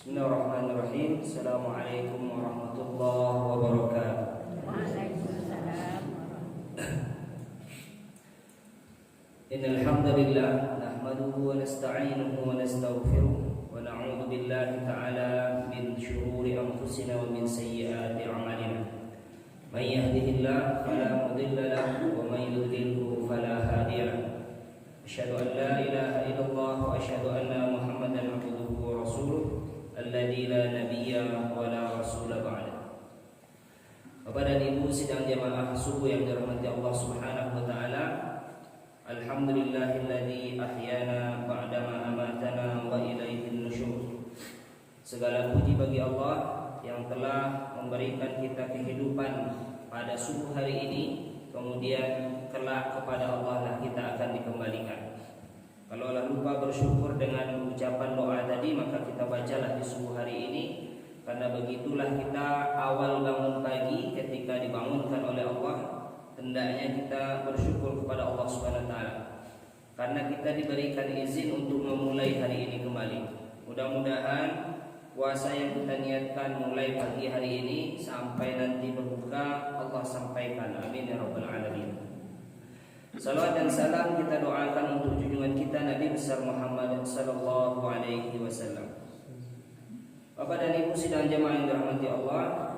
Bismillahirrahmanirrahim. Assalamualaikum warahmatullahi wabarakatuh. Waalaikumsalam. Innal hamdalillah nahmaduhu wa nasta'inuhu wa nastaghfiruh wa na'udzu billahi ta'ala min shururi anfusina wa min sayyiati a'malina. May yahdihillahu fala mudilla lahu wa may yudlilhu fala hadiya lahu. Asyhadu an la ilaha illallah wa asyhadu anna Muhammadan abduhu wa rasuluh alladzi la nabiyya wa la rasula ba'da. Bapak dan Ibu sidang jamaah subuh yang dirahmati Allah Subhanahu wa taala. Alhamdulillahilladzi ahyana ba'dama amatana wa ilaihin nusyur. Segala puji bagi Allah yang telah memberikan kita kehidupan pada subuh hari ini, kemudian kelak kepada Allah lah kita akan dikembalikan. Kalau Allah lupa bersyukur dengan ucapan doa tadi, maka kita bacalah di subuh hari ini, karena begitulah kita awal bangun pagi ketika dibangunkan oleh Allah. Hendaknya kita bersyukur kepada Allah Subhanahu wa taala karena kita diberikan izin untuk memulai hari ini kembali. Mudah-mudahan puasa yang kita niatkan mulai pagi hari ini sampai nanti berbuka Allah sampaikan. Amin ya rabbal alamin. Salawat dan salam kita doakan untuk junjungan kita Nabi besar Muhammad sallallahu alaihi wasallam. Bapak dan Ibu sidang jamaah yang dirahmati Allah,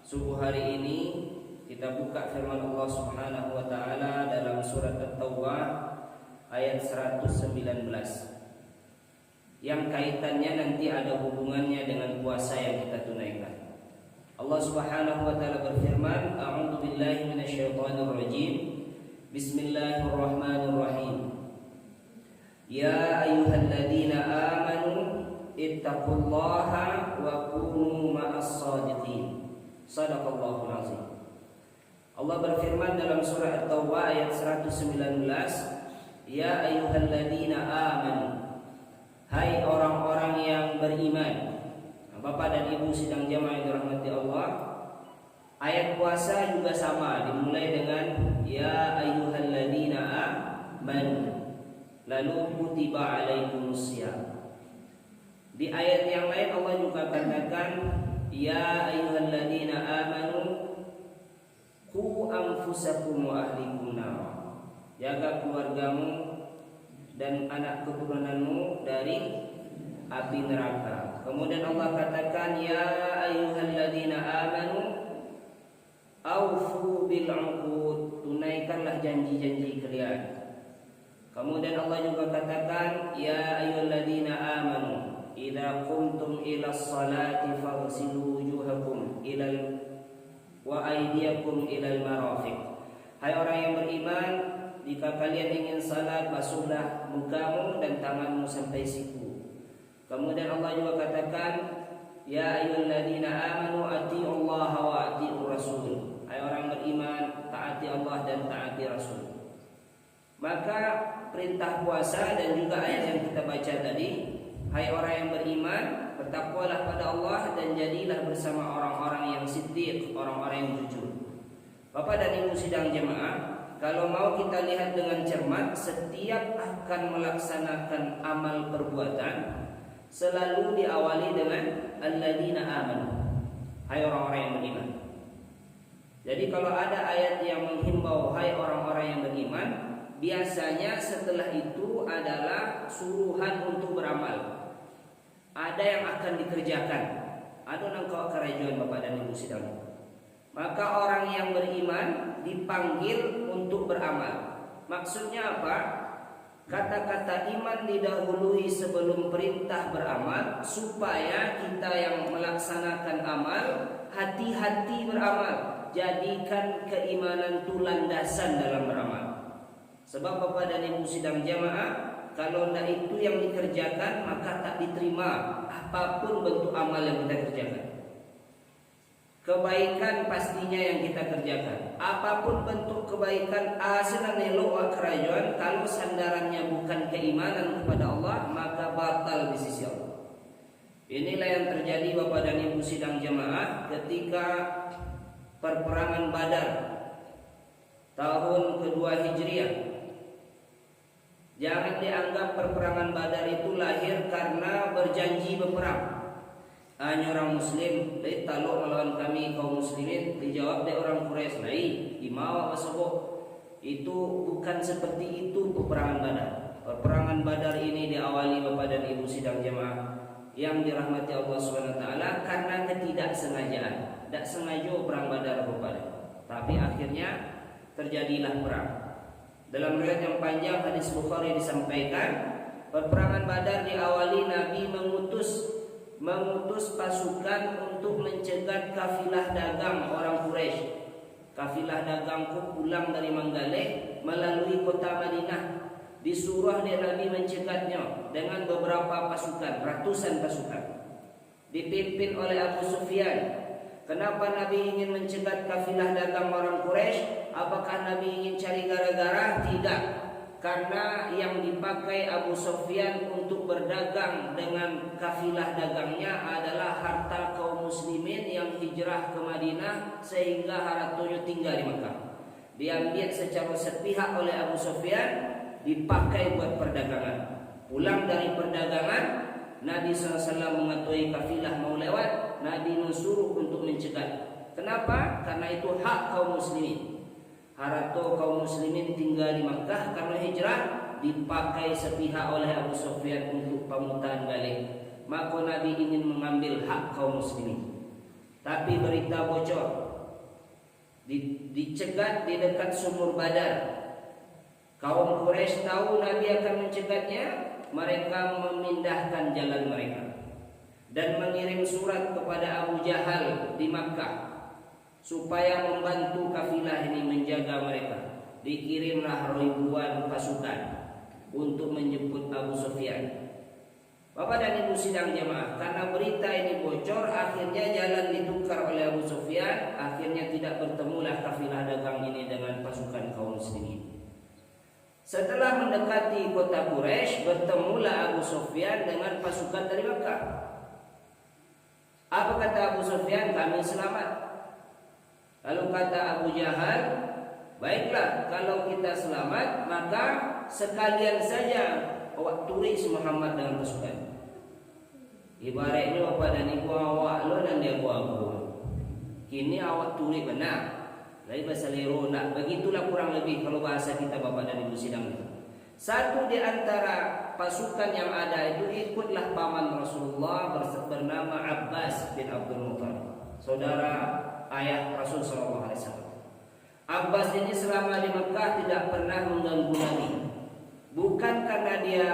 subuh hari ini kita buka firman Allah Subhanahu wa taala dalam surat At-Taubah ayat 119. Yang kaitannya nanti ada hubungannya dengan puasa yang kita tunaikan. Allah Subhanahu wa taala berfirman, A'udzu billahi minasyaitonir rajim. Bismillahirrahmanirrahim. Ya ayyuhalladzina amanu ittaqullaha wa kunu ma'as shadiqin. Shadaqallahul azim. Allah berfirman dalam surah At-Taubah ayat 119, Ya ayyuhalladzina amanu, hai orang-orang yang beriman. Bapak dan Ibu sidang jamaah yang dirahmati Allah, ayat puasa juga sama, dimulai dengan Ya ayyuhalladzina amanu, lalu kutiba alaikumusiyam. Di ayat yang lain Allah juga katakan Ya ayyuhalladzina amanu Ku anfusakum wa ahlikum nar. Jaga keluargamu dan anak keturunanmu dari api neraka. Kemudian Allah katakan ya ayyuhalladzina amanu aufu bil 'uqud, tunaikanlah janji-janji kalian. Kemudian Allah juga katakan ya ayyuhalladzina amanu idza qumtum ilas salati faghsilu wujuhakum ilal wa aydiyakum ilal marafiq. Hai orang yang beriman, jika kalian ingin salat, basuhlah mukamu dan tanganmu sampai siku. Kemudian Allah juga katakan ya ayyuhalladzina amanu atiiullaha wa atiiur rasul. Hai orang beriman, taati Allah dan taati Rasul. Maka perintah puasa dan juga ayat yang kita baca tadi, hai orang yang beriman, bertakwalah pada Allah dan jadilah bersama orang-orang yang siddiq, orang-orang yang jujur. Bapak dan Ibu sidang jemaah, kalau mau kita lihat dengan cermat, setiap akan melaksanakan amal perbuatan selalu diawali dengan alladzina amanu, hai orang-orang yang beriman. Jadi kalau ada ayat yang menghimbau hai orang-orang yang beriman, biasanya setelah itu adalah suruhan untuk beramal. Ada yang akan dikerjakan. Ada nangkau kerajuan Bapak dan Ibu sidang. Maka orang yang beriman dipanggil untuk beramal. Maksudnya apa? Kata-kata iman didahului sebelum perintah beramal, supaya kita yang melaksanakan amal hati-hati beramal. Jadikan keimanan itu landasan dalam beramal. Sebab Bapak dan Ibu sidang jamaah, kalau tidak itu yang dikerjakan, maka tak diterima apapun bentuk amal yang kita kerjakan. Kebaikan pastinya yang kita kerjakan. Apapun bentuk kebaikan asalan elo kerajaan, kalau sandarannya bukan keimanan kepada Allah, maka batal di sisi Allah. Inilah yang terjadi Bapak dan Ibu sidang jamaah ketika perperangan Badar tahun kedua Hijriah. Jangan dianggap perperangan Badar itu lahir karena berjanji berperang. hanya orang muslim lai taluk melawan kami kaum muslimin. Dijawab dari orang Quraisy, lai imawa wasabok. Itu bukan seperti itu peperangan Badar. Peperangan Badar ini diawali Bapak dan Ibu sidang jemaah yang dirahmati Allah Subhanahu wa taala karena ketidaksengajaan. Tidak sengaja perang Badar Bapak. Tapi akhirnya terjadilah perang. Dalam riwayat yang panjang hadis Bukhari disampaikan, peperangan Badar diawali Nabi mengutus pasukan untuk mencegat kafilah dagang orang Quraisy. Kafilah dagangku pulang dari Manggaleh melalui kota Madinah. Disuruh dia Nabi mencegatnya dengan beberapa pasukan, ratusan pasukan, dipimpin oleh Abu Sufyan. Kenapa Nabi ingin mencegat kafilah dagang orang Quraisy? Apakah Nabi ingin cari gara-gara? Tidak. Karena yang dipakai Abu Sufyan untuk berdagang dengan kafilah dagangnya adalah harta kaum muslimin yang hijrah ke Madinah sehingga hartanya tinggal di Makkah. Diambil secara sepihak oleh Abu Sufyan, dipakai buat perdagangan. Pulang dari perdagangan, Nabi SAW mengetahui kafilah mau lewat, Nabi mensuruh untuk mencegat. Kenapa? Karena itu hak kaum muslimin. Harta kaum muslimin tinggal di Makkah karena hijrah, dipakai sepihak oleh Abu Sufyan untuk pamutan balik. Maka Nabi ingin mengambil hak kaum muslimin. Tapi berita bocor, dicegat di dekat sumur Badar. Kaum Quraisy tahu Nabi akan mencegatnya, mereka memindahkan jalan mereka dan mengirim surat kepada Abu Jahal di Makkah supaya membantu kafilah ini menjaga mereka. Dikirimlah ribuan pasukan untuk menjemput Abu Sufyan. Bapak dan Ibu sidang jemaah, karena berita ini bocor, akhirnya jalan ditukar oleh Abu Sufyan. Akhirnya tidak bertemulah kafilah dagang ini dengan pasukan kaum muslimin. Setelah mendekati kota Quraisy, bertemulah Abu Sufyan dengan pasukan dari Makkah. Apa kata Abu Sufyan? Kami selamat. Lalu kata Abu Jahal, baiklah, kalau kita selamat, maka sekalian saja awak turis Muhammad dengan pasukan. Ibaratnya Bapak dan Ibu, awak lo dan dia aku. Kini awak turis benar. Lain bahasa lero nak. Begitulah kurang lebih kalau bahasa kita Bapak dan Ibu sidang itu. Satu di antara pasukan yang ada itu ikutlah paman Rasulullah bernama Abbas bin Abdul Muttalib, saudara ayah Rasul sallallahu alaihi wasallam. Abbas ini selama di Mekah tidak pernah mengganggu Nabi. Bukan karena dia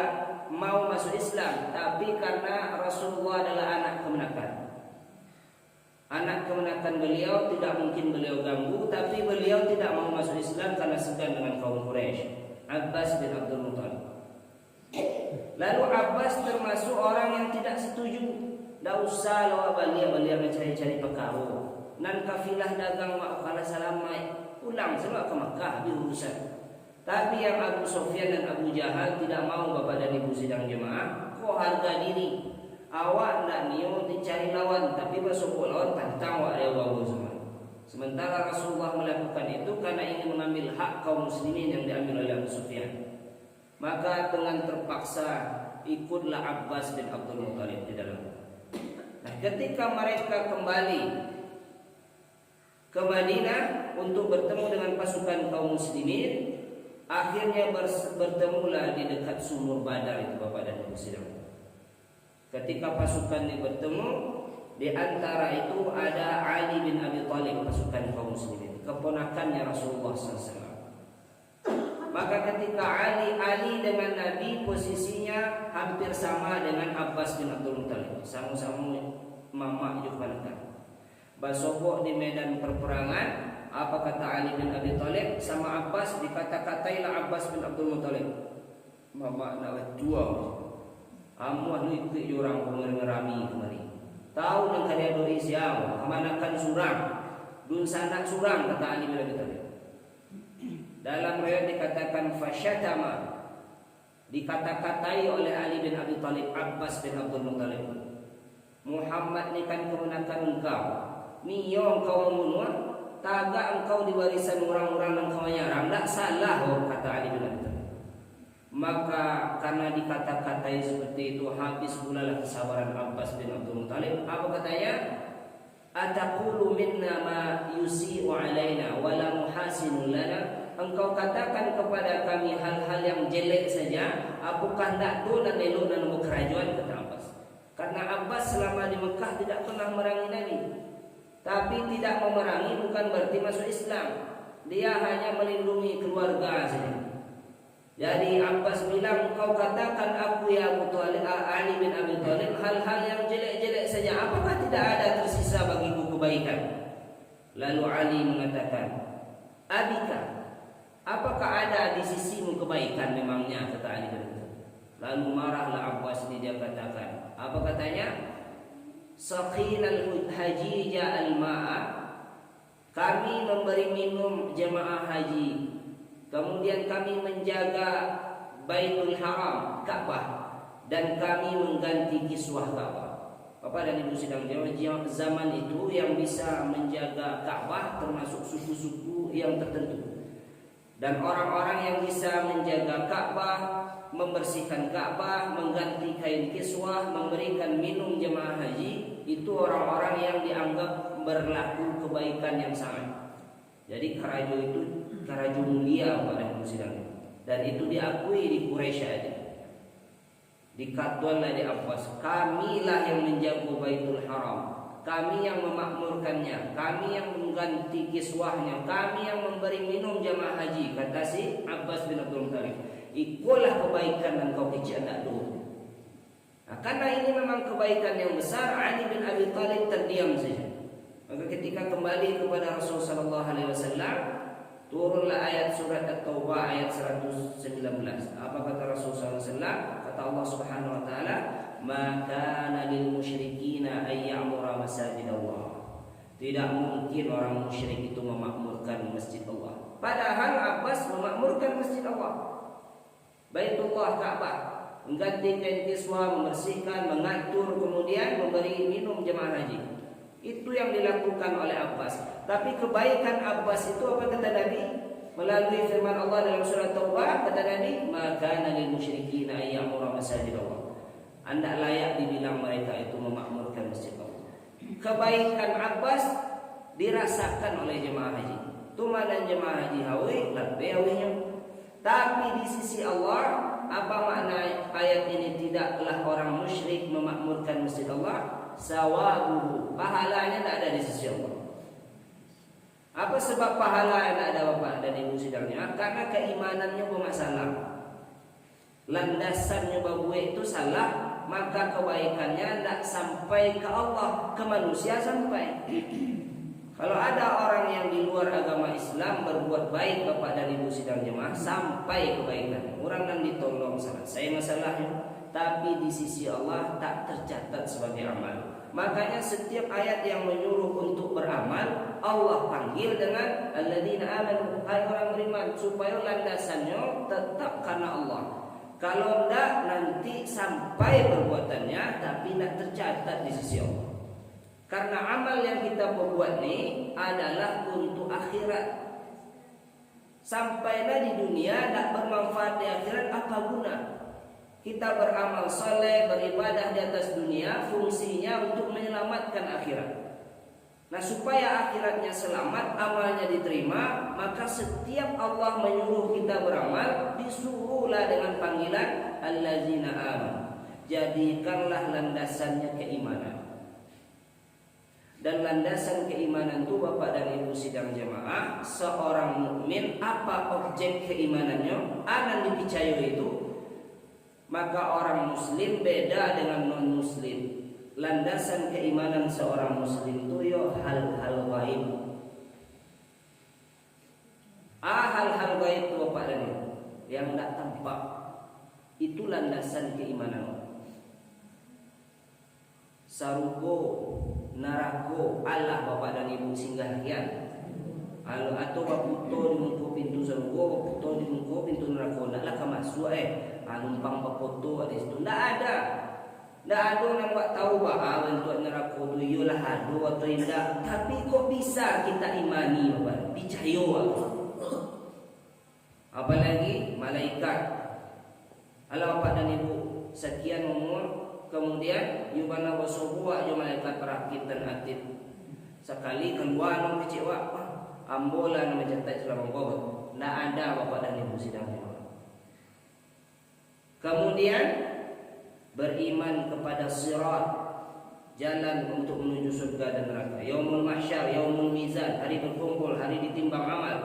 mau masuk Islam, tapi karena Rasulullah adalah anak kemenakan. Anak kemenakan beliau, tidak mungkin beliau ganggu, tapi beliau tidak mau masuk Islam karena segan dengan kaum Quraisy. Abbas bin Abdul Muttalib. Lalu Abbas termasuk orang yang tidak setuju. Tidak usah lawa balia mencari-cari perkara. Nan kafilah dagang mak kalah salamai. Pulang semua ke Makkah diurusan. Tapi yang Abu Sufyan dan Abu Jahal tidak mau Bapak dan Ibu sidang jemaah. Kok harga diri? Awak nak niat dicari lawan, tapi masuk lawan tantang awak dia bawa semua. Sementara Rasulullah melakukan itu karena ingin mengambil hak kaum muslimin yang diambil oleh Abu Sufyan. Maka dengan terpaksa ikutlah Abbas bin Abdul Muttalib di dalam. Nah, ketika mereka kembali ke Madinah untuk bertemu dengan pasukan kaum muslimin, akhirnya bertemulah di dekat sumur Badar itu Bapak dan Ibu sidang. Ketika pasukan ini bertemu, di antara itu ada Ali bin Abi Thalib, pasukan kaum muslimin, keponakannya Rasulullah SAW. Maka ketika Ali dengan Nabi posisinya hampir sama dengan Abbas bin Abdul Muttalib, sama-sama mama juga kan. Basokok di medan perperangan, apa kata Ali bin Abi Thalib sama Abbas, dikata-katailah Abbas bin Abdul Muttalib, mama nak dua. Amuah lu ikut orang pengerami kemari. Tahu nang kalian doi siang, kemanakan surang, dun sanak surang kata Ali bin Abi Thalib. Dalam riwayat dikatakan fasyatama, dikata-katai oleh Ali bin Abi Thalib Abbas bin Abdul Muttalib. Muhammad ni kan kemenakan engkau. Ni yo engkau membunuh, tagak engkau di warisan orang-orang yang kau nyarang. Tak salah kata Ali bin Abi Thalib. Maka karena dikata-katai seperti itu, habis pula lah kesabaran Abbas bin Abdul Muttalib. Apa katanya? Ataqulu minna ma yusi'u alaina wa la muhasinu lana. Engkau katakan kepada kami hal-hal yang jelek saja, apakah tak tu dan elok dan kerajaan, kata Abbas. Karena Abbas selama di Mekah tidak pernah memerangi Nabi. Tapi tidak memerangi bukan berarti masuk Islam. Dia hanya melindungi keluarga saja. Jadi Abbas bilang, kau katakan aku ya Abu Talib, Ali bin Abi Thalib, hal-hal yang jelek-jelek saja, apakah tidak ada tersisa bagiku kebaikan? Lalu Ali mengatakan, Abika, apakah ada di sisimu kebaikan memangnya, kata Ali bin Abi Thalib. Lalu marahlah Abbas ini, dia katakan, apa katanya? Saqinal hajija al-ma'a, kami memberi minum jemaah haji, kemudian kami menjaga Baitul Haram, Ka'bah, dan kami mengganti kiswah Ka'bah. Bapak dan Ibu sidang jemaah, zaman itu yang bisa menjaga Ka'bah termasuk suku-suku yang tertentu. Dan orang-orang yang bisa menjaga Ka'bah, membersihkan Ka'bah, mengganti kain kiswah, memberikan minum jemaah haji, itu orang-orang yang dianggap berlaku kebaikan yang sangat. Jadi kerajo itu kerajo mulia pada sidang, dan itu diakui di Quraisy aja. Dikatakanlah di Abbas, kamilah yang menjaga Baitul Haram, kami yang memakmurkannya, kami yang mengganti kiswahnya, kami yang memberi minum jamaah haji, kata si Abbas bin Abdul Muttalib. Ikulah kebaikan dan kau kecil tak dulu. Nah, karena ini memang kebaikan yang besar, Ali bin Abi Thalib terdiam saja. Maka ketika kembali kepada Rasulullah sallallahu alaihi wasallam, turunlah ayat surat At-Taubah ayat 119. Apa kata Rasulullah sallallahu alaihi wasallam? Kata Allah Subhanahu wa taala, "Ma kana lil musyrikina ay ya'mura masajidallah." Tidak mungkin orang musyrik itu memakmurkan masjid Allah. Padahal Abbas memakmurkan masjid Allah, Baitullah, Ka'bah, mengganti kain kiswah, membersihkan, mengatur, kemudian memberi minum jemaah haji. Itu yang dilakukan oleh Abbas. Tapi kebaikan Abbas itu apa kata Nabi? Melalui firman Allah dalam surat Taubah, kata Nabi, "Maka lil musyrikin ay ya'muru masajid Allah." Anda layak dibilang mereka itu memakmurkan masjid Allah. Kebaikan Abbas dirasakan oleh jemaah haji. Tuma dan jemaah haji hawi, labbe hawinya. Tapi di sisi Allah, apa makna ayat ini? Tidaklah orang musyrik memakmurkan masjid Allah. Sawabuhu, pahalanya tidak ada di sisi Allah. Apa sebab pahala tidak ada, Bapak dan Ibu sidangnya? Karena keimanannya bermasalah, landasannya babuwe itu salah, maka kebaikannya tidak sampai ke Allah, ke manusia sampai. Kalau ada orang yang di luar agama Islam berbuat baik, Bapak dan Ibu sidang jemaah, sampai kebaikan, orang dan ditolong selesai masalahnya, tapi di sisi Allah tak tercatat sebagai amal. Makanya setiap ayat yang menyuruh untuk beramal, Allah panggil dengan alladzina amanu, hai orang beriman, supaya landasannya tetap karena Allah. Kalau tidak, nanti sampai perbuatannya tapi tidak tercatat di sisi Allah. Karena amal yang kita perbuat ini adalah untuk akhirat. Sampailah di dunia tidak bermanfaat di akhirat, apa guna? Kita beramal soleh, beribadah di atas dunia, fungsinya untuk menyelamatkan akhirat. Nah, supaya akhiratnya selamat, amalnya diterima, maka setiap Allah menyuruh kita beramal, disuruhlah dengan panggilan allazina amanu. Jadikanlah landasannya keimanan. Dan landasan keimanan itu, Bapak dan Ibu sidang jemaah, seorang mukmin apa objek keimanannya? Anan dipercaya itu. Maka orang muslim beda dengan non muslim. Landasan keimanan seorang muslim itu yo hal-hal gaib. Hal-hal gaib itu, Bapak dan Ibu, yang tidak tampak, itu landasan keimanan. Sarugo, narako, Allah, Bapak dan Ibu singgahian. Atau baputo di muka pintu sarugo, baputo di muka pintu neraka, naklah kamasuk numpang baputo ada situ. Tidak ada. Tidak ada yang buat tahu bahwa bentuk neraka itu iyalah ada atau tidak. Tapi kok bisa kita imani, Bapak? Percaya. Apalagi malaikat, Ala bapak dan ibu sekian umur, kemudian yubana wasobuwa yo malaikat perakitan atit. Sekali keluar nang kecil ambolan mencetak selama bawah. Tidak ada bapak dan ibu sidang jemaah. Kemudian beriman kepada sirat, jalan untuk menuju surga dan neraka. Yaumul mahsyar, yaumul mizan, hari berkumpul, hari ditimbang amal.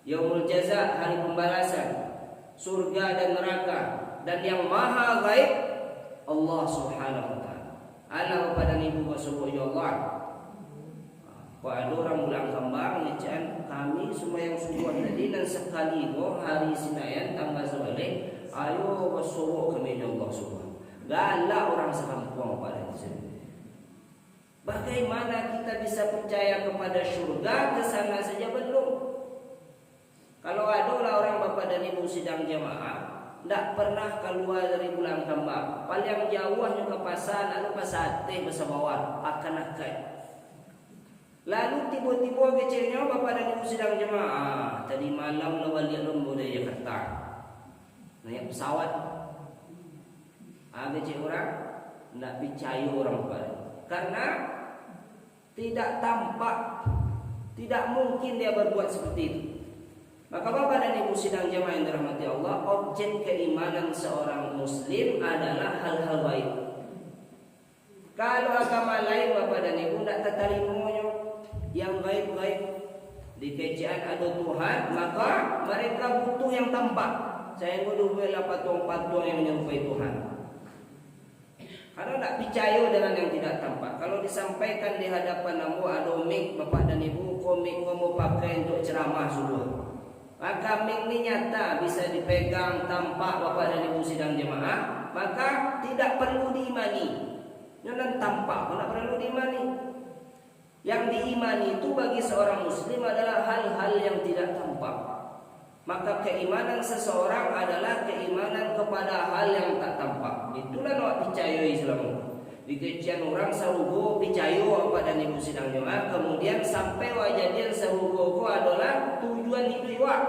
Yaumul jaza, hari pembalasan. Surga dan neraka, dan yang maha gaib Allah Subhanahu wa taala. Allah kepada ibu bersubuh ya Allah. Kalau ada orang ulang kembang ngecen kami semua yang subuh tadi dan sekali hari Senayan tanggal sebalik ayo bersubuh kami ya Allah Subhanahu. Galak orang sekampung pada sini. Bagaimana kita bisa percaya kepada surga ke sana saja belum? Kalau ada orang bapak dan ibu sidang jemaah tidak pernah keluar dari bulan kembang, paling jauh ke pasar lalu pasate bersama akan akan. Lalu tiba-tiba kecilnya bapak dan ibu sidang jemaah tadi malam lawan lihat lomba dari Jakarta naik pesawat. Kecil orang tidak percaya orang bapak karena tidak tampak, tidak mungkin dia berbuat seperti itu. Maka bapak dan ibu sidang jemaah yang dirahmati Allah, objek keimanan seorang muslim adalah hal-hal baik. Kalau agama lain bapak dan ibu tidak tertarimunya yang baik-baik, di kerajaan ada Tuhan, maka mereka butuh yang tampak. Saya butuh patung-patung yang menyerupai Tuhan. Karena tidak percaya dengan yang tidak tampak. Kalau disampaikan di hadapan namu ada mik bapak dan ibu, komik mau pakai untuk ceramah sudah. Maka mik ini nyata bisa dipegang tampak bapak dan ibu sidang jemaah, maka tidak perlu diimani. Jangan tampak, tidak perlu diimani. Yang diimani itu bagi seorang muslim adalah hal-hal yang tidak tampak. Maka keimanan seseorang adalah keimanan kepada hal yang tak tampak. Itulah nak percaya Islam. Dikecian orang sarugo percaya pada ibu sidang jemaah, kemudian sampai wajadian sarugo adalah tujuan hidup awak.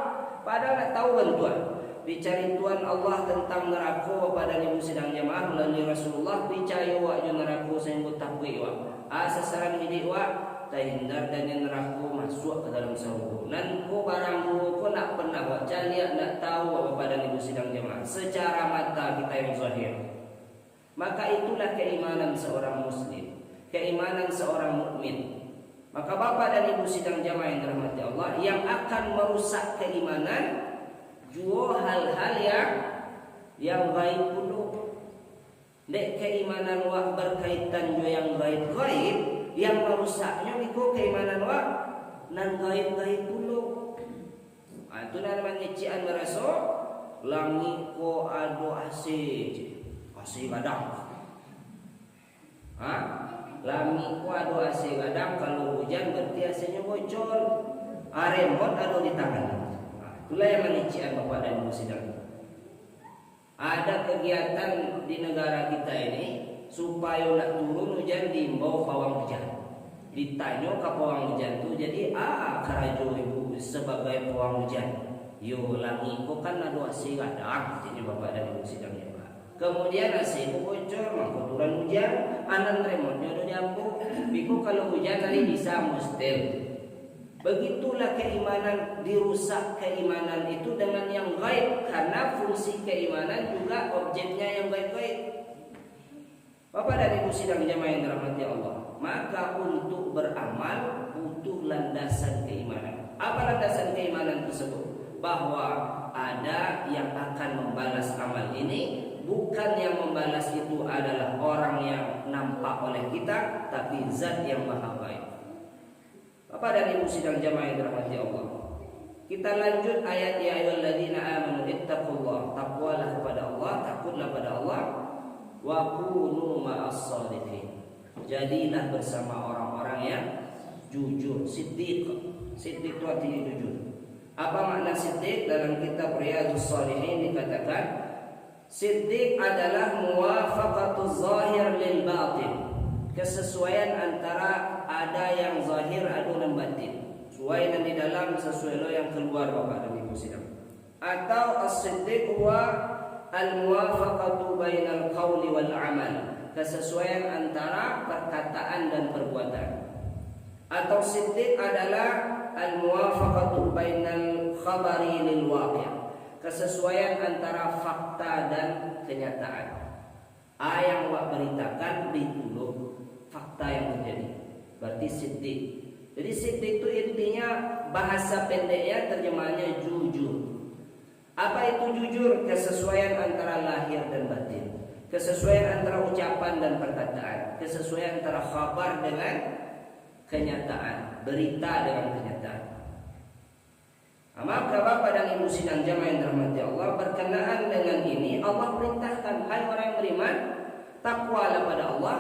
Padahal nak tahu bantuan. Dicari Tuhan Allah tentang neraka pada ibu sidang jemaah melalui Rasulullah, percaya awak jo neraka sehingga takwi awak. Sasaran hidup awak terhindar dari neraka masuk ke dalam sarugo. Dan ko barang ko nak pernah baca lihat nak tahu apa pada ibu sidang jemaah secara mata kita yang zahir. Maka itulah keimanan seorang muslim, keimanan seorang mukmin. Maka bapak dan ibu sidang jamaah yang dirahmati Allah, yang akan merusak keimanan juga hal-hal yang gaib dulu. Dek keimanan wak berkaitan juga yang gaib-gaib, yang merusaknya itu keimanan wak nan gaib-gaib dulu. Itu namanya cian merasa langit ko ado asih. AC gadang. Lami ku ada AC gadang, kalau hujan berarti AC-nya bocor. Remote ada di tangan. Itulah yang menician bapak dan ibu sidang. Ada kegiatan di negara kita ini supaya nak turun hujan diimbau pawang hujan. Ditanya ke pawang hujan tu jadi karajo ibu sebagai pawang hujan. Yo lami ku kan ada AC gadang, jadi bapak dan ibu sidang. Kemudian AC ku bocor, maka turun hujan, anan remote-nya udah nyambung. Biku kalau hujan tadi bisa mustil. Begitulah keimanan, dirusak keimanan itu dengan yang gaib, karena fungsi keimanan juga objeknya yang gaib-gaib. Bapak dan ibu sidang jamaah yang dirahmati Allah, maka untuk beramal butuh landasan keimanan. Apa landasan keimanan tersebut? Bahwa ada yang akan membalas amal ini. Bukan yang membalas itu adalah orang yang nampak oleh kita, tapi zat yang maha baik. Bapak dan ibu sidang jamaah yang dirahmati Allah, kita lanjut ayat ya ayyuhalladzina amanu ittaqullah, takwalah kepada Allah, takutlah pada Allah, wa kunu ma'as shadiqin, jadilah bersama orang-orang yang jujur. Siddiq itu artinya jujur. Apa makna siddiq? Dalam kitab Riyadhus Shalihin dikatakan siddiq adalah muwafaqatu zahir lil batin, kesesuaian antara ada yang zahir ada yang batin, sesuai yang di dalam sesuai lo yang keluar bapak dan ibu sidang. Atau as-siddiq huwa al-muwafaqatu bainal qawli wal amal, kesesuaian antara perkataan dan perbuatan. Atau siddiq adalah al-muwafaqatu bainal khabari lil waqi', kesesuaian antara fakta dan kenyataan. Yang wak beritakan dituluh fakta yang terjadi, berarti siddiq. Jadi siddiq itu intinya bahasa pendeknya terjemahannya jujur. Apa itu jujur? Kesesuaian antara lahir dan batin, kesesuaian antara ucapan dan perkataan, kesesuaian antara khabar dengan kenyataan, berita dengan kenyataan. Maka Bapak dan Ibu sidang jamaah yang dirahmati Allah, berkenaan dengan ini Allah perintahkan, hai orang yang beriman, takwalah pada Allah.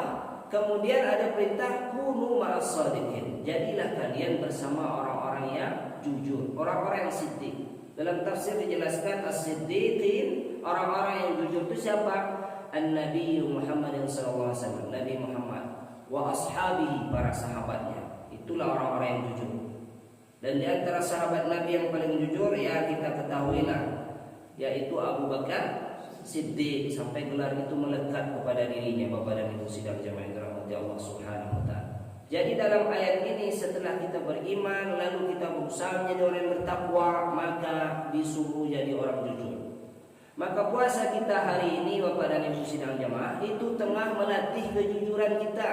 Kemudian ada perintah kunu ma'as shadiqin, jadilah kalian bersama orang-orang yang jujur, orang-orang yang siddiq. Dalam tafsir dijelaskan as-siddiqin, orang-orang yang jujur itu siapa? An-Nabi Muhammad sallallahu alaihi wasallam, Nabi Muhammad, wa ashabihi, para sahabatnya. Itulah orang-orang yang jujur. Dan di antara sahabat Nabi yang paling jujur ya kita ketahuilah, yaitu Abu Bakar Siddiq, sampai gelar itu melekat kepada dirinya. Bapak dan Ibu sidang jamaah yang dirahmati Allah Subhanahu wa taala. Jadi dalam ayat ini setelah kita beriman lalu kita berusaha menjadi orang yang bertakwa, maka disuruh jadi orang jujur. Maka puasa kita hari ini Bapak dan Ibu sidang jamaah itu tengah melatih kejujuran kita.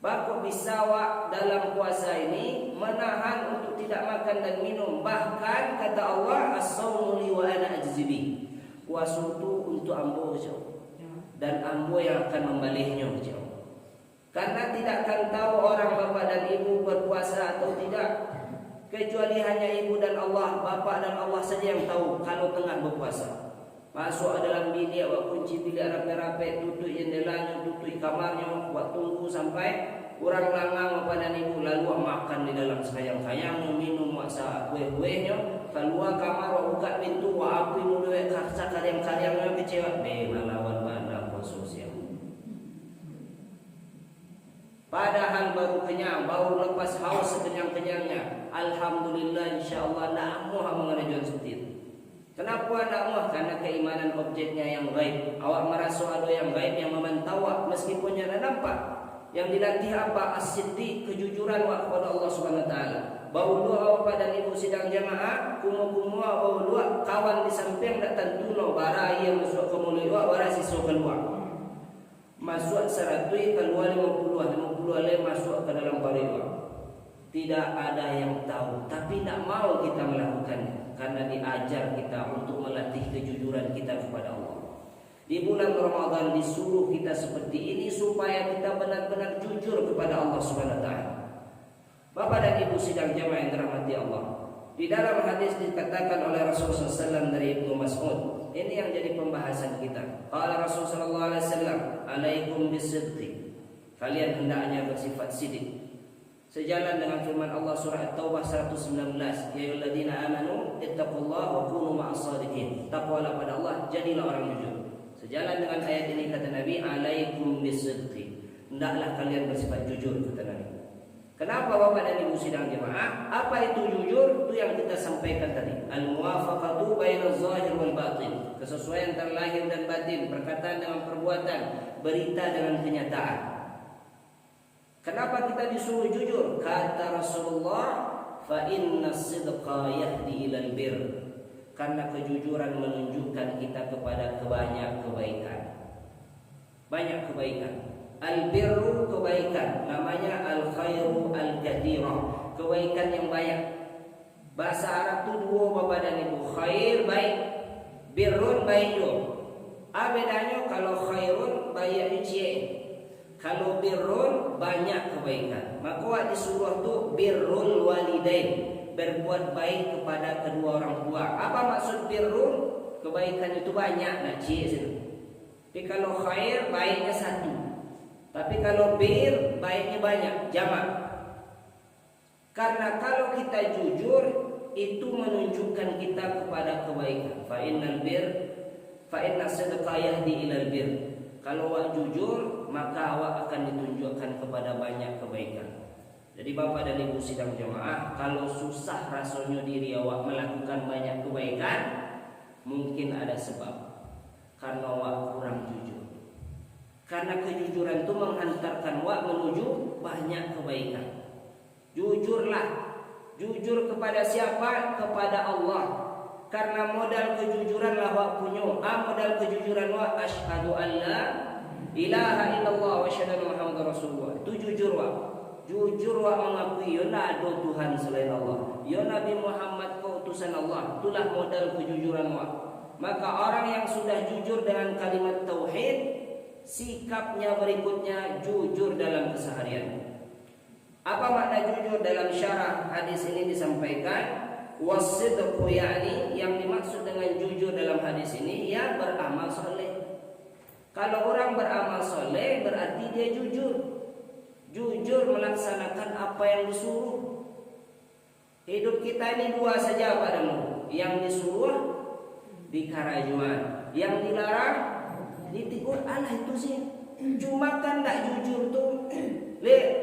Bapak bisa dalam puasa ini menahan untuk tidak makan dan minum. Bahkan kata Allah, as-sawmu li wa ana ajzibi, puasa itu untuk ambo jauh, dan ambo yang akan membalihnya jauh. Karena tidak akan tahu orang bapak dan ibu berpuasa atau tidak, kecuali hanya ibu dan Allah, bapak dan Allah saja yang tahu kalau tengah berpuasa. Masuk dalam bilik, buat kunci bilik rapi-rapi, tutup jendelanya, tutup kamarnya, buat tunggu sampai orang langang bapak dan ibu, lalu makan di dalam sayang-sayangnya, minum masa kue-kuenya, keluar kamar, buka pintu, api mulai kaksa karyang-karyangnya kecewa, melawan mana sosial. Padahal baru kenyang, baru lepas haus sekenyang-kenyangnya. Alhamdulillah, insyaAllah nak muha mengerejon setir. Kenapa nak muha? Karena keimanan objeknya yang gaib. Awak merasa ada yang gaib yang memantau meskipun yang nampak. Yang dilatih apa? As-siddiq, kejujuran kepada Allah Subhanahu wa taala. Bau dua bapak dan ibu sidang jamaah, kumua bau dua kawan di samping dak tentuno bara ia masuk ke mulut dua, bara siswa keluar. Masuk 100 keluar 50 le masuk ke dalam pariwa. Tidak ada yang tahu, tapi tak mau kita melakukannya karena diajar kita untuk melatih kejujuran kita kepada Allah. Di bulan Ramadan disuruh kita seperti ini supaya kita benar-benar jujur kepada Allah Subhanahu wa taala. Bapak dan Ibu sidang jamaah yang dirahmati Allah, di dalam hadis dikatakan oleh Rasulullah SAW dari Ibnu Mas'ud, ini yang jadi pembahasan kita. Qala Rasulullah sallallahu alaihi wasallam, "Alaikum bisidqi." Kalian hendaknya bersifat sidik. Sejalan dengan firman Allah surah At-Taubah 119, "Ya ayyuhalladzina amanu ittaqullaha wa kunu ma'as shadiqin." Takwalah pada Allah, jadilah orang jujur. Sejalan dengan ayat ini kata Nabi, "Alaikum bisidqi." Hendaklah kalian bersifat jujur kata Nabi. Kenapa Bapak dan Ibu sidang jemaah? Apa itu jujur? Itu yang kita sampaikan tadi. Al-muwafaqatu bainaz zahir wal batin. Kesesuaian antara lahir dan batin, perkataan dengan perbuatan, berita dengan kenyataan. Kenapa kita disuruh jujur? Kata Rasulullah, fa inna sidqa yahdi ilal bir. Karena kejujuran menunjukkan kita kepada banyak kebaikan. Banyak kebaikan. Al-birru kebaikan, namanya al-khairu al-kathirah, kebaikan yang banyak. Bahasa Arab itu dua Bapak dan Ibu, khair baik, birrun baik juga. Bedanya kalau khairun baik cie, kalau birrun banyak kebaikan. Maka disuruh tu birrul walidain, berbuat baik kepada kedua orang tua. Apa maksud birrun? Kebaikan itu banyak, nak cie sini. Tapi kalau khair baiknya satu. Tapi kalau bir baiknya banyak, jamak. Karena kalau kita jujur itu menunjukkan kita kepada kebaikan. Fa inna sidqa yahdi ilal bir. Kalau awak jujur, maka awak akan ditunjukkan kepada banyak kebaikan. Jadi Bapak dan Ibu sidang jemaah, kalau susah rasanya diri awak melakukan banyak kebaikan, mungkin ada sebab. karena wak kurang jujur. Karena kejujuran itu menghantarkan wak menuju banyak kebaikan. Jujurlah. Jujur kepada siapa? Kepada Allah. Karena modal kejujuranlah wak punya. Modal kejujuran wak asyhadu an la ilaha illallah wa asyhadu anna muhammadar rasulullah. Itu jujur wak. Jujur wak mengakui yana ada Tuhan selain Allah. Ya Nabi Muhammad kau utusan Allah. Itulah modal kejujuran wak. Maka orang yang sudah jujur dengan kalimat tauhid, sikapnya berikutnya jujur dalam keseharian. Apa makna jujur dalam syarah hadis ini disampaikan? Wasidqu yakni yang dimaksud dengan jujur dalam hadis ini ya beramal soleh. Kalau orang beramal soleh berarti dia jujur. Jujur melaksanakan apa yang disuruh. Hidup kita ini dua saja padamu. Yang disuruh dikarajuan, yang dilarang ditegur. Alah itu sih. Cuma kan tak jujur tuh.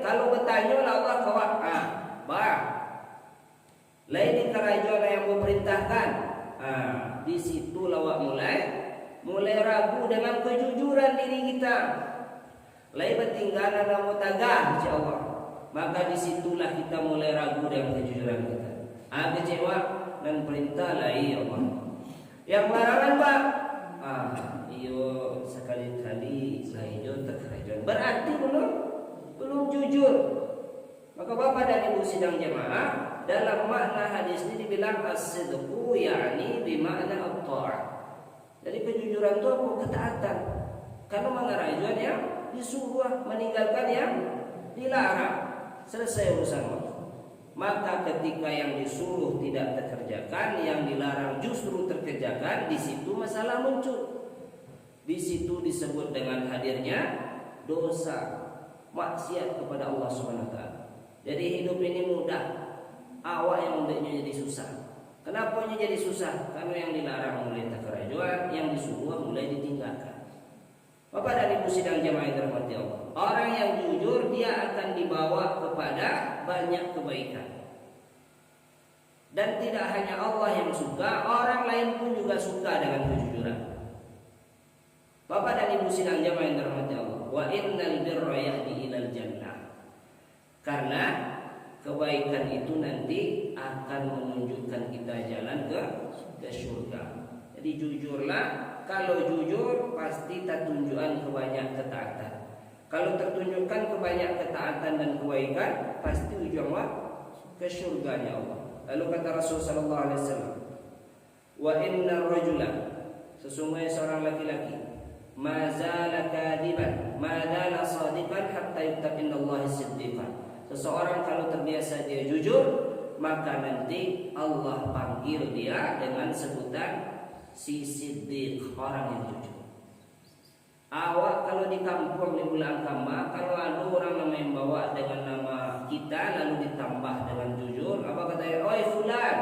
Kalau bertanya lah Allah kawak. Lain di kerajuan yang memerintahkan. Di situ lawak mulai ragu dengan kejujuran diri kita. Lain bertinggalan namu tagah insya Allah. Maka disitulah kita mulai ragu dengan kejujuran kita. Kecewa dan perintah lain Allah. Yang larangan Pak. Iyo sekali-kali lain terkerajuan. Berarti belum jujur. Maka Bapak dan Ibu sidang jemaah, dalam makna hadis ini dibilang as-sidqu yakni bimakna at-ta'ah. Jadi kejujuran itu apa? Ketaatan. Karena mengarajuan yang disuruh, meninggalkan yang dilarang. Selesai urusan. Maka ketika yang disuruh tidak terkerjakan, yang dilarang justru terkerjakan, di situ masalah muncul. Di situ disebut dengan hadirnya dosa, maksiat kepada Allah Subhanahu wa taala. Jadi hidup ini mudah, awak yang membuatnya jadi susah. Kenapa jadi susah? Karena yang dilarang mulai terkerajuan, yang disuruh mulai ditinggalkan. Bapak dan Ibu sidang jemaah yang dirahmati Allah. Orang yang jujur dia akan dibawa kepada banyak kebaikan. Dan tidak hanya Allah yang suka, orang lain pun juga suka dengan kejujuran. Bapak dan Ibu sidang jemaah yang dirahmati Allah. Wa innal birra yahdi ilal jannah. Karena kebaikan itu nanti akan menunjukkan kita jalan ke surga. Jadi jujurlah. Kalau jujur pasti tertunjukkan ke banyak ketaatan. Kalau tertunjukkan ke banyak ketaatan dan kebaikan, pasti ujungnya ke surganya Allah. Lalu kata Rasul sallallahu alaihi wasallam, "Wa inna rajula," sesungguhnya seorang laki-laki, "mazala kadiban, madala sadiqan hatta yuttaqinna Allah siddiqan." Seseorang kalau terbiasa dia jujur, maka nanti Allah panggil dia dengan sebutan si siddiq, orang yang jujur. Awak kalau di kampung di Bulan Kamba, kalau ada orang nama yang bawa dengan nama kita lalu ditambah dengan jujur, apa katanya? Oi fulan,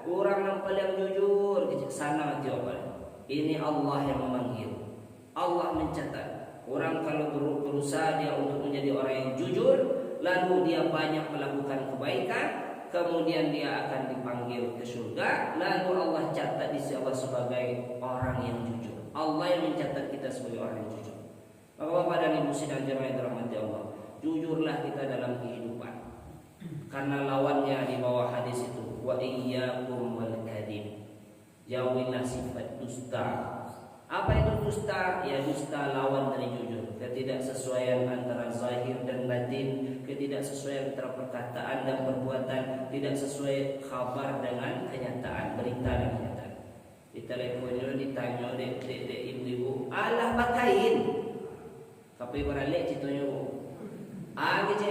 orang yang paling jujur, ke sana jawaban. Ini Allah yang memanggil. Allah mencatat. Orang kalau berusaha dia untuk menjadi orang yang jujur, lalu dia banyak melakukan kebaikan, kemudian dia akan dipanggil ke surga, lalu Allah catat di sisi Allah sebagai orang yang jujur. Allah yang mencatat kita sebagai orang yang jujur. Maka Bapak dan Ibu sidang jemaah yang dirahmati Allah, jujurlah kita dalam kehidupan. Karena lawannya di bawah hadis itu, wa iyyakum wal kadhib. Jauhilah sifat dusta. Apa itu dusta? Ya dusta lawan dari jujur. Ketidaksesuaian antara zahir dan batin, ketidaksesuaian antara perkataan dan perbuatan, tidak sesuai kabar dengan kenyataan, berita dan kenyataan. Di teleponnya ditanya dek ibu-ibu, alah pakain. Tapi beralik citonya bu. Gitu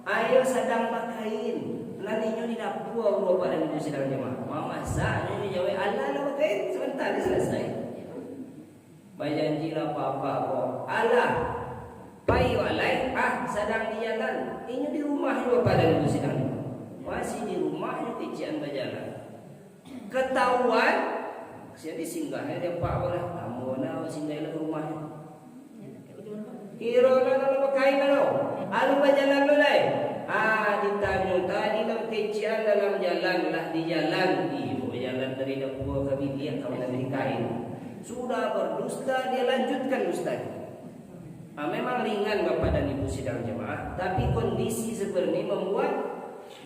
ayo sedang pakain. Nantinya di dapur Bapak dan Ibu sidang jemaah. Mau masak ini jawab alah pakain sebentar selesai. Berjanjilah apa-apa kok. Alah, payu alai, sedang di jalan. Ini di rumah juga pada Ibu sidang. Masih di rumahnya kecian berjalan. Ketahuan, jadi singgahnya dia pak boleh. Kamu nak singgahnya ke rumahnya. Kira kalau pakai kalau, alu berjalan mulai. Ditanya tadi nak kecian dalam jalan lah di jalan. Ibu jalan dari dapur ke bilik kamu nak kain. Sudah berdusta, dia lanjutkan dustanya. Memang ringan Bapak dan Ibu sidang jemaah, tapi kondisi seperti ini membuat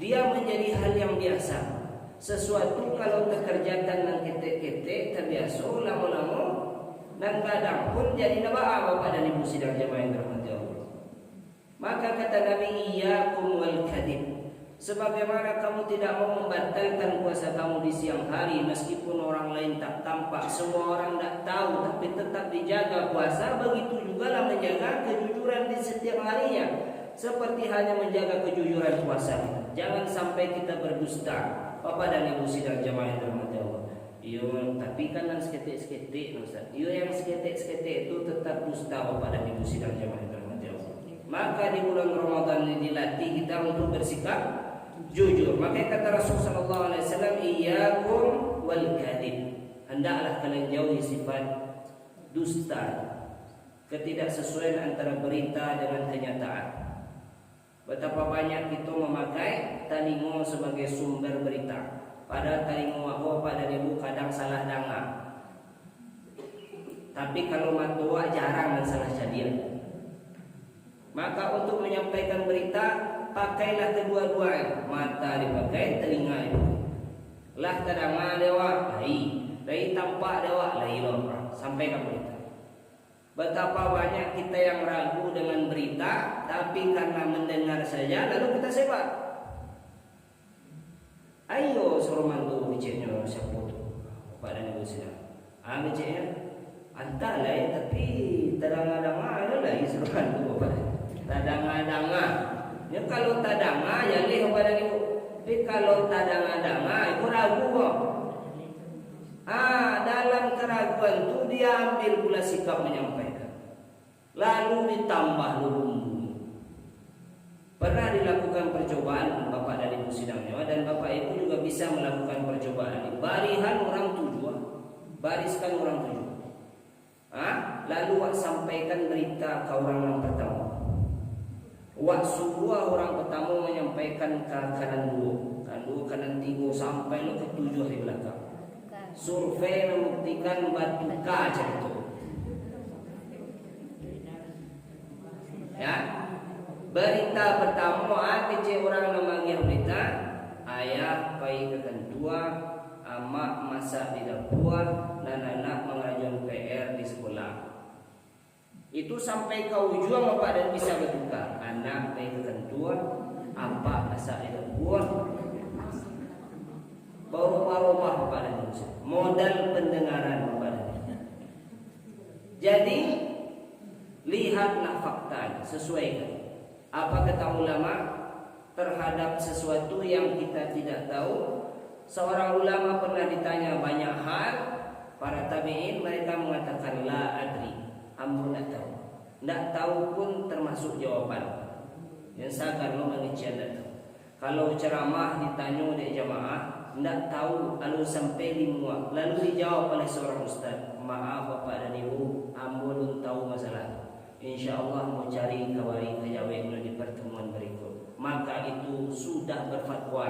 dia menjadi hal yang biasa. Sesuatu kalau terkerjakan nang ketek-ketek terbiasa lama-lama dan kadang pun jadi nabaa Bapak dan Ibu sidang jemaah yang dirahmati Allah. Maka kata Nabi, iyyakum wal kadhib. Sebagaimana kamu tidak mau membatalkan puasa kamu di siang hari meskipun orang lain tak tampak, semua orang tak tahu, tapi tetap dijaga puasa, begitu juga lah menjaga kejujuran di setiap harinya, seperti hanya menjaga kejujuran puasa kita. Jangan sampai kita berdusta. Bapak dan Ibu sidang jemaah yang dirahmati Allah. Iyo, tapi kan yang seketik-seketik, Ustaz. Iyo yang seketik-seketik itu tetap dusta Bapak dan Ibu sidang jemaah yang dirahmati Allah. Maka di bulan Ramadan ini dilatih kita untuk bersikap jujur. Maka kata Rasul sallallahu alaihi wasallam, iyyakum wal kadhib. Hendaklah kalian jauhi sifat dusta, ketidaksesuaian antara berita dengan kenyataan. Betapa banyak kita memakai talingo sebagai sumber berita. Padahal talingo aku pada ibu kadang salah dengar. Tapi kalau matua jarang dan salah jadian. Maka untuk menyampaikan berita pakailah kedua-duanya. Mata dipakai, telinga dipakai. Lah tadanga dewa, lai tampak dewa, lai lorah. Sampaikan berita. Betapa banyak kita yang ragu dengan berita, tapi karena mendengar saja lalu kita sebar. Ayo suruh mantu biciknya siapa tu? Bapak dan Ibu sidang. Biciknya antah lah ya, tapi tadanga-danga lah suruh mantu bapak. Tadanga-danga. Ya kalau tadanga ya leh Bapak dan Ibu. Tapi kalau tadanga-danga itu ragu kok. Dalam keraguan itu dia ambil pula sikap menyampaikan. Lalu ditambah lumbu. Pernah dilakukan percobaan Bapak dan Ibu sidang jemaah, dan Bapak Ibu juga bisa melakukan percobaan ini. Barihan orang tujuh, bariskan orang tujuh. Lalu wak sampaikan berita ke orang yang pertama. Wak suruh orang pertama menyampaikan ke kanan dua, kanan tiga sampai lo ke tujuh di belakang. Survei membuktikan batu kaca itu. Ya, berita pertama kecil orang namanya berita ayah pai kekentua, amak masak di dapur, dan anak mengajukan PR di sekolah. Itu sampai ke ujung Bapak dan bisa bertukar. Anak pai kekentua, apa masak di dapur. Baru-baru Bapak dan Ibu. Modal pendengaran Bapak dan Ibu. Jadi lihatlah faktanya, sesuaikan. Apa kata ulama terhadap sesuatu yang kita tidak tahu? Seorang ulama pernah ditanya banyak hal, para tabi'in mereka mengatakan la adri, ambo tidak tahu. Tidak tahu pun termasuk jawaban. Yang sagar lo manusia tidak tahu. Kalau ceramah ditanya oleh jamaah, tidak tahu lalu sampai dimuak, lalu dijawab oleh seorang ustaz, maaf Bapak dan Ibu, ambo belum tahu masalah. InsyaAllah mau cari kawari kejawab di pertemuan berikut. Maka itu sudah berfatwa.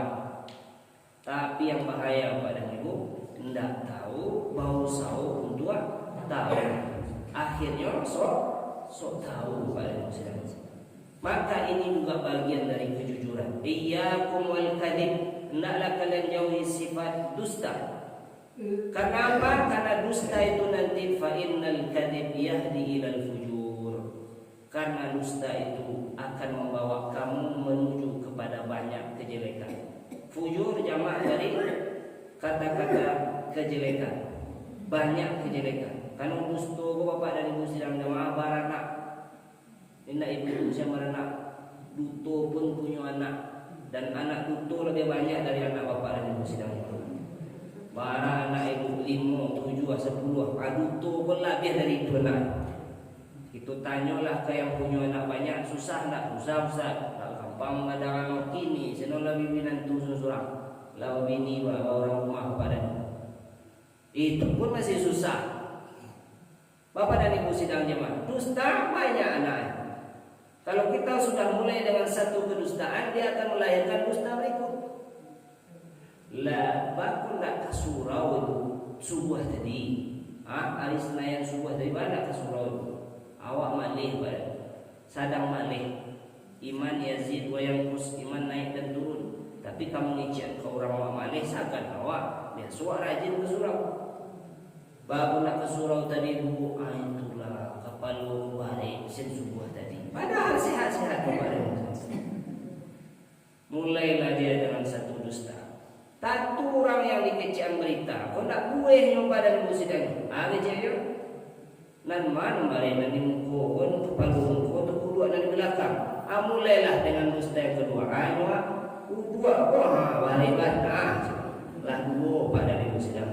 Tapi yang bahaya Bapak dan Ibu, tidak tahu bau sau untuk tahu. Akhirnya sok tahu Bapak dan Ibu sedang. Maka ini juga bagian dari kejujuran. Iyyakum wal kadhib. Hendaklah kalian jauhi sifat dusta. Karena apa? Karena dusta itu nanti fa innal kadhib yahdi ilal fujur. Karena dusta itu akan membawa kamu menuju kepada banyak kejelekan. Fujur jamak dari kata-kata kejelekan. Banyak kejelekan. Karena dusta Bapak dan Ibu sidang jamaah baranak. Inna ibu usia baranak. Duto pun punya anak. Dan anak duto lebih banyak dari anak bapak dan ibu sidang itu. Para anak ibu 5, 7, 10, duto pun lebih dari itu anak. Itu tanyalah ke yang punya anak banyak, susah tak? Susah. Tak gampang mengadakan anak kini. Senolah pimpinan tu surang. Lawa bini orang rumah pada itu pun masih susah. Bapak dan ibu sidang jemaah, dusta banyak anak. Kalau kita sudah mulai dengan satu kedustaan, dia akan melahirkan dusta berikut. Lah, baku nak surau itu subuh tadi. Hari Senayan subuh dari mana ke surau? Awak malih pada sadang malih. Iman yazid wa yanqus, iman naik dan turun. Tapi kamu ngecek ke orang awak malih sakan awak dia suara rajin ke surau. Baru nak ke surau tadi bu, itulah kapalu balik sen subuh tadi. Padahal sehat-sehat kemarin. Mulailah dia dengan satu dusta. Tatu orang yang dikecian berita, kau nak buih yang pada minggu sidang. Kecek yo. Nan mana mari nan muko kon kepalu muko tu kudu nan di belakang. Mulailah dengan dusta yang kedua. Dua bari bata. Lah dua pada minggu sidang.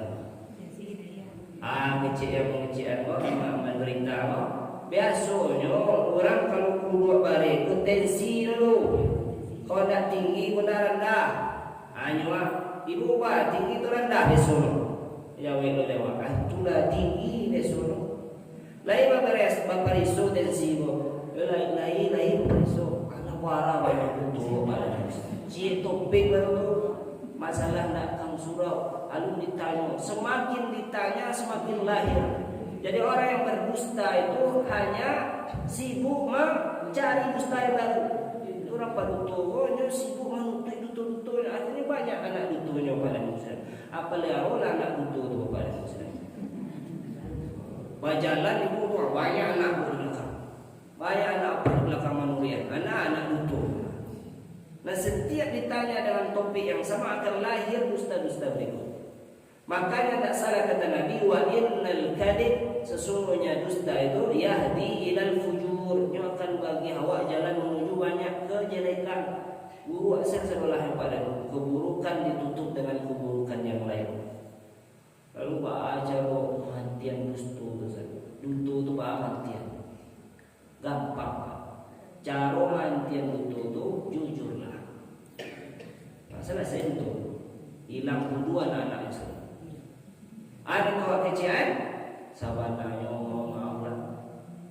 Kecek yang mengecian menderita. Biasanya orang kalau kudu bari ku tensi dulu. Kau nak tinggi, kau nak rendah. Ibu apa tinggi tu rendah besok. Ya welo lewat. Itulah tinggi besok. Lain bapa riso dan sibo. Lain riso. Anak wara banyak tu. Cik topik baru masalah nak kang surau. Alun ditanya. Semakin ditanya semakin lahir. Jadi orang yang berdusta itu hanya sibuk mencari dusta yang baru. Orang padutonya sibuk menuntut duto. Akhirnya banyak anak dutonya pada muslim. Apalagi orang anak duto tu pada muslim. Berjalan ibu tu banyak anak di belakang. Banyak anak di belakang manusia. Anak-anak duto. Nah setiap ditanya dengan topik yang sama akan lahir dusta-dusta berikut. Makanya tak salah kata Nabi, wa innal kadhib, sesungguhnya dusta itu yahdi ilal fujur, dia akan bagi awak jalan menuju banyak kejelekan. Guru asal sebelah yang pada keburukan ditutup dengan keburukan yang lain. Lalu baca penghentian dusta dusta itu penghentian gampang. Cara penghentian dusta itu jujurlah. Selesai itu hilang tuduhan anak itu. Ada kau kecian, sabananya ngomong Allah.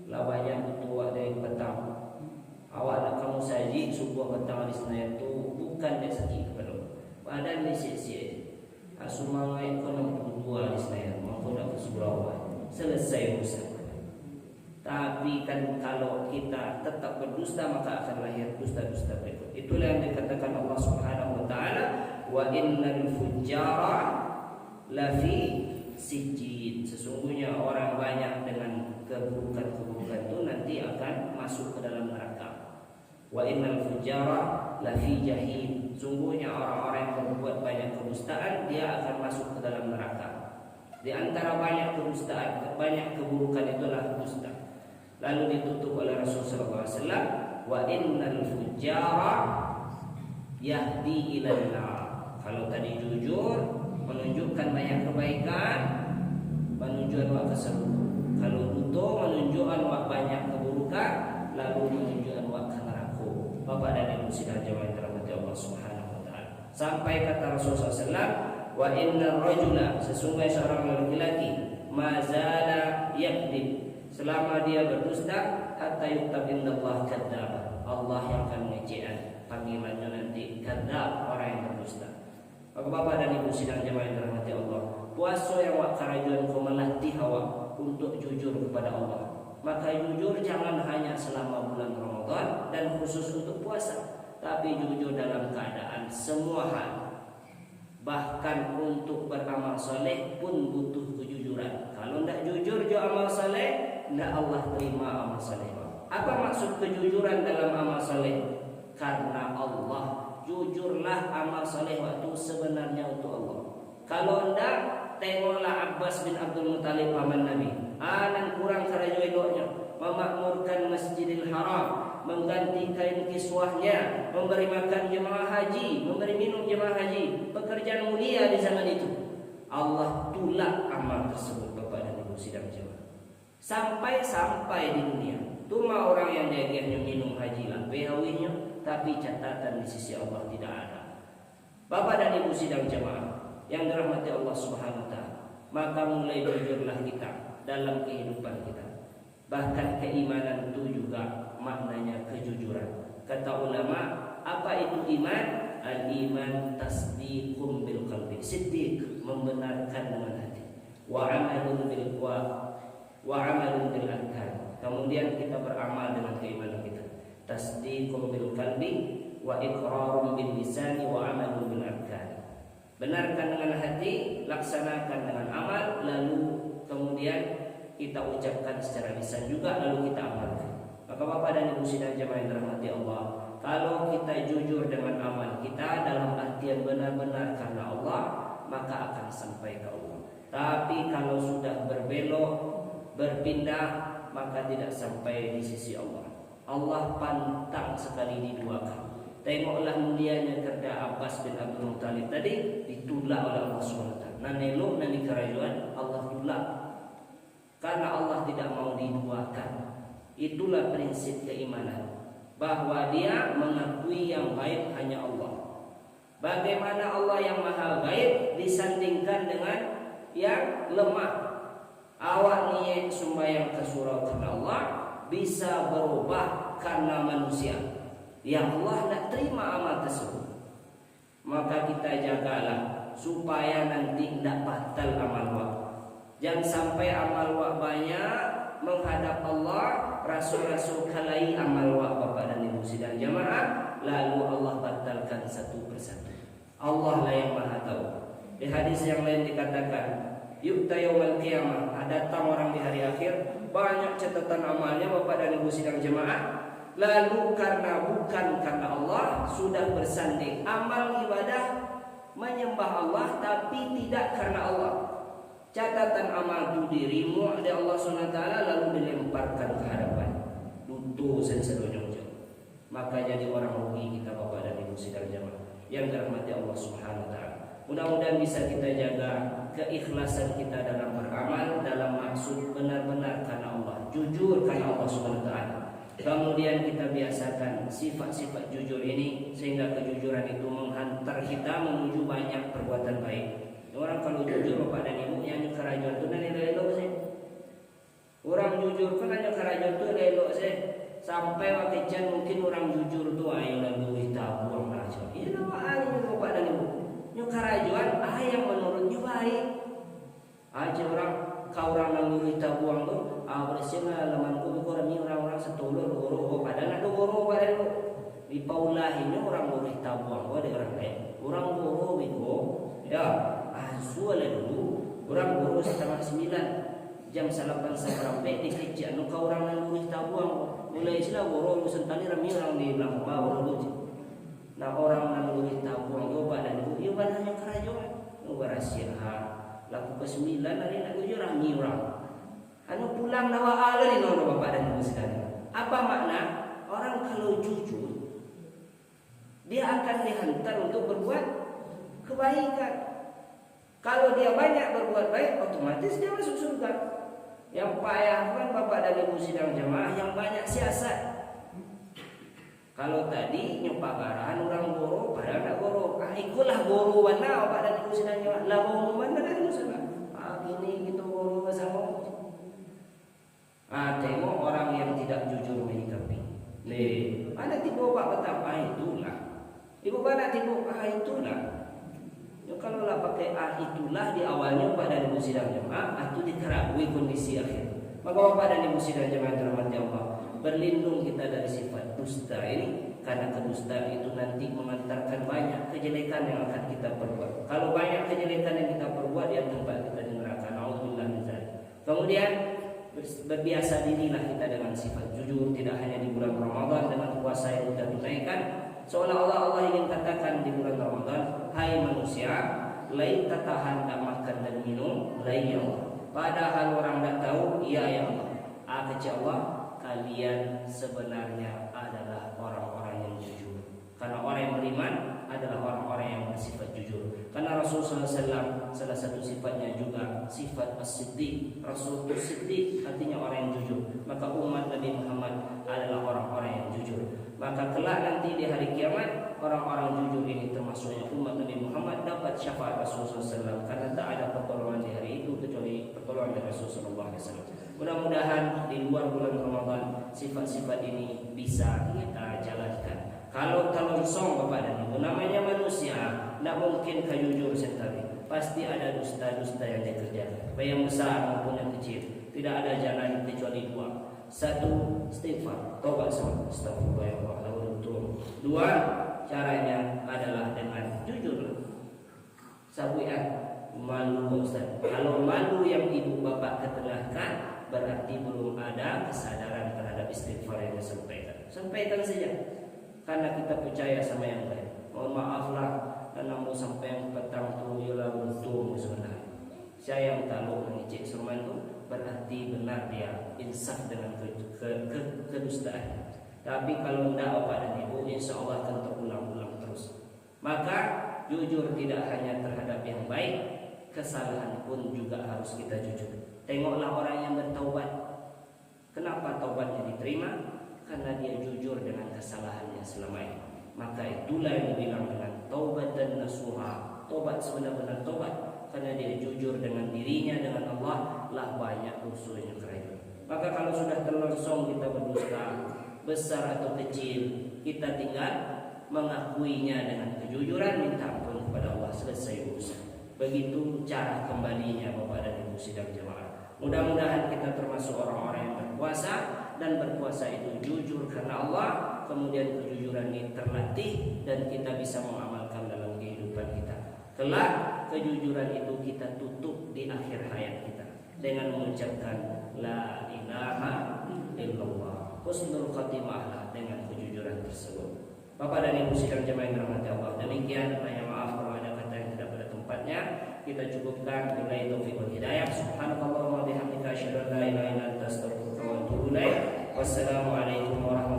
Lawanya tua dari petang. Awak nak kamu saji subuh petang di Senayan tu bukan dia sakit kalau. Badan dia siap-siap. Asumangai kau nak tua di Senayan, mampu nak bersurau. Selesai urusan. Tapi kan kalau kita tetap berdusta maka akan lahir dusta-dusta berikut. Itulah yang dikatakan Allah Subhanahu Wa Taala, wa innal fujjara lafi sijjin. Sesungguhnya orang banyak dengan keburukan-keburukan itu nanti akan masuk ke dalam neraka. Wa innal fujjara lafi jahim. Sungguhnya orang-orang yang berbuat banyak kedustaan dia akan masuk ke dalam neraka. Di antara banyak kedustaan, banyak keburukan itulah dusta. Lalu ditutup oleh Rasulullah SAW, wa innal fujjara yahdi ilal nar. Kalau tadi jujur menunjukkan banyak kebaikan, menunjukkan wak keseluruhan. Kalau duto menunjukkan wak banyak keburukan, lalu menunjukkan wak neraka. Bapak dan Ibu sidang jemaah yang dirahmati Allah Subhanahu Wa Taala. Sampai kata Rasulullah SAW, wa innar rajula, sesungguhnya seorang laki-laki, mazala yakdib, selama dia berdusta, hatta yuktab indallah kadzdzab. Allah yang akan mengejekkan panggilannya nanti kadzdzab, orang yang berdusta. Maka Bapak dan Ibu sidang jemaah yang dirahmati Allah, puasa yang wak karajuan kau melatih awak untuk jujur kepada Allah. Maka jujur jangan hanya selama bulan Ramadan dan khusus untuk puasa, tapi jujur dalam keadaan semua hal. Bahkan untuk beramal soleh pun butuh kejujuran. Kalau tidak jujur jo amal soleh, tidak Allah terima amal soleh. Apa maksud kejujuran dalam amal soleh? Karena Allah. Jujurlah amal soleh waktu sebenarnya untuk Allah. Kalau tidak, tengoklah Abbas bin Abdul Muttalib paman Nabi. Anan kurang karajo eloknya, memakmurkan Masjidil Haram, mengganti kain kiswahnya, memberi makan jemaah haji, memberi minum jemaah haji. Pekerjaan mulia di zaman itu. Allah tolak amal tersebut Bapak dan Ibu sidang jemaah. Sampai di dunia. Cuma orang yang jaganya minum haji lah behawihnya, tapi catatan di sisi Allah tidak ada. Bapak dan Ibu sidang jemaah yang dirahmati Allah Subhanahu Wa Taala, maka mulai jujurlah kita dalam kehidupan kita. Bahkan keimanan itu juga maknanya kejujuran. Kata ulama, apa itu iman? Al-iman tasdiqum bil qalbi. Siddiq, membenarkan dengan hati. wa amalun bil arkan. Kemudian kita beramal dengan keimanan kita. Tasdiqun bil qalbi wa iqrarun bil lisani wa amalun bil arkan. Benarkan dengan hati, laksanakan dengan amal, lalu kemudian kita ucapkan secara lisan juga, lalu kita amalkan. Maka Bapak dan Ibu sidang jamaah yang dirahmati Allah, kalau kita jujur dengan amal kita dalam artian benar-benar karena Allah, maka akan sampai ke Allah. Tapi kalau sudah berbelok, berpindah, maka tidak sampai di sisi Allah. Allah pantang sekali diduakan. Tengoklah mulianya kerja Abbas bin Abdul Muttalib tadi, ditolak oleh Allah SWT. Nanelok dan di kerajaan Allah tolak karena Allah tidak mau diduakan. Itulah prinsip keimanan, bahwa dia mengakui yang gaib hanya Allah. Bagaimana Allah yang maha gaib disandingkan dengan yang lemah. Awak niat sembahyang ke surau karena Allah bisa berubah karena manusia. Yang Allah tidak terima amal tersebut. Maka kita jagalah supaya nanti tidak batal amal wak. Jangan sampai amal wak banyak menghadap Allah, rasul-rasul kalai amal wak Bapak dan Ibu sidang jamaah, lalu Allah batalkan satu persatu. Allah lah yang maha tahu. Di hadis yang lain dikatakan, yukta yaumal qiyamah, datang orang di hari akhir, banyak catatan amalnya Bapak dan Ibu sidang jamaah. Lalu karena bukan karena Allah, sudah bersanding amal ibadah menyembah Allah tapi tidak karena Allah. Catatan amal itu dirimu oleh Allah SWT lalu dilemparkan ke hadapan. Dutu sensedonya. Maka jadi orang rugi kita Bapak dan Ibu sidang jamaah yang dirahmati Allah Subhanahu wa taala. Mudah-mudahan bisa kita jaga keikhlasan kita dalam beramal, dalam maksud benar-benar karena Allah, jujur karena Allah Subhanahu wa taala. Kemudian kita biasakan sifat-sifat jujur ini sehingga kejujuran itu menghantar kita menuju banyak perbuatan baik. Orang kalau jujur Bapak dan Ibu yang kerajaan itu nanti elok sih. Orang jujur kan hanya kerajaan itu elok sih. Sampai waktu jan mungkin orang jujur tu ayo lalu kita buang aja. Ini nama ayo Bapak dan Ibu. Nyo kerajaan yang menurutnya baik. Aja orang kau orang lalu kita buang tu. Bersihlah lamanku orang ni orang-orang setulur guru padahal ada guru pada itu di paulahinya orang guru tabuang ada orang lain orang guru itu ya sudah dulu orang guru 8:30 jam 8 sampai di kerja nu kau orang guru tabuang mulai sila guru lu sentani rami orang di belakang bawah dulu. Nah orang guru tabuang itu pada itu hanya kerajaan nu berasia laku ke-9 hari nak tujuh rami orang anu pulang nawa ala di nono Bapak dan Ibu sekalian. Apa makna? Orang kalau jujur dia akan dihantar untuk berbuat kebaikan. Kalau dia banyak berbuat baik, otomatis dia masuk surga. Yang payah kan Bapak dan Ibu sidang jamaah yang banyak siasat. Kalau tadi nyepagaran orang goro padahal tak goro. Ikulah goro mana Bapak dan Ibu sidang jamaah. Lah goro mana kan musibah. Gini gitu goro bersama. Tengok orang yang tidak jujur menyikapi. Mana tiba Pak betapa itulah. Ibu mana tiba itulah. Ya, kalau lah pakai itulah di awalnya Pak dan Ibu sidang jemaah itu dikerabui kondisi akhir. Maka Bapak dan Ibu sidang jemaah dirahmati Allah, berlindung kita dari sifat dusta ini karena kedustaan itu nanti mengantarkan banyak kejelekan yang akan kita perbuat. Kalau banyak kejelekan yang kita perbuat dia tempat kita di neraka. Nauzubillah min dzalik. Kemudian berbiasa dirilah kita dengan sifat jujur, tidak hanya di bulan Ramadan dengan puasa yang kita tunaikan. Seolah-olah Allah ingin katakan di bulan Ramadan, hai manusia, lain tahan tak makan dan minum, lain ya Allah. Padahal orang tak tahu, iya ya Allah. Kata Allah, kalian sebenarnya adalah orang-orang yang jujur. Karena orang yang beriman adalah orang-orang yang bersifat jujur. Karena Rasulullah SAW salah satu sifatnya juga sifat as-siddiq. Rasul as-siddiq artinya orang yang jujur. Maka umat Nabi Muhammad adalah orang-orang yang jujur. Maka kelak nanti di hari kiamat orang-orang jujur ini termasuknya umat Nabi Muhammad dapat syafaat Rasulullah SAW. Karena tak ada pertolongan di hari itu kecuali pertolongan dari Rasulullah SAW. Mudah-mudahan di luar bulan Ramadan sifat-sifat ini bisa kita jalankan. Kalau song Bapak dan Ibu namanya manusia, Tidak mungkin kau jujur sendiri. Pasti ada dusta-dusta yang dikerjakan, baik yang besar maupun yang kecil. Tidak ada jalan kecuali dua. Satu, istighfar, taubat sama astagfirullahaladzim. Dua, caranya adalah dengan jujur. Sabuian malu Ustaz. Kalau malu yang ibu bapak ketengahkan, berarti belum ada kesadaran terhadap istighfar yang disampaikan. Sampaikan saja, karena kita percaya sama yang lain. Mohon maaflah, dan namun sampai yang petang tu ialah untung sebenarnya. Saya yang tahu mengicik seruan itu berarti benar dia insaf dengan kedustaan. Tapi kalau tidak bapak dan ibu, insya Allah akan terulang-ulang terus. Maka jujur tidak hanya terhadap yang baik, kesalahan pun juga harus kita jujur. Tengoklah orang yang bertaubat. Kenapa taubatnya diterima? Karena dia jujur dengan kesalahannya selama ini. Maka itulah yang dibilang dengan taubat dan nasuha. Taubat sebenar-benar taubat, karena dia jujur dengan dirinya, dengan Allah, lah banyak usulnya kerahian. Maka kalau sudah terlonsong kita berdusta, besar atau kecil, kita tinggal mengakuinya dengan kejujuran, minta ampun kepada Allah, selesai urusan. Begitu cara kembalinya Bapak dan Ibu sidang jemaah. Mudah-mudahan kita termasuk orang-orang yang berpuasa, dan berpuasa itu jujur karena Allah. Kemudian kejujuran ini terlatih dan kita bisa mengamalkan dalam kehidupan kita. Kelak kejujuran itu kita tutup di akhir hayat kita dengan mengucapkan la ilaha illallah. Husnul khatimah dengan kejujuran tersebut. Bapak dan Ibu sidang jemaah yang dirahmati Allah, demikian, banyak maaf kalau ada kata yang tidak pada tempatnya. Kita cukupkan. Billahi taufiq wal hidayah. Subhanallah wa bihamdika asyhadu an la ilaha illa anta astaghfiruka wa atubu ilaik. Wassalamualaikum warahmatullahi wabarakatuh.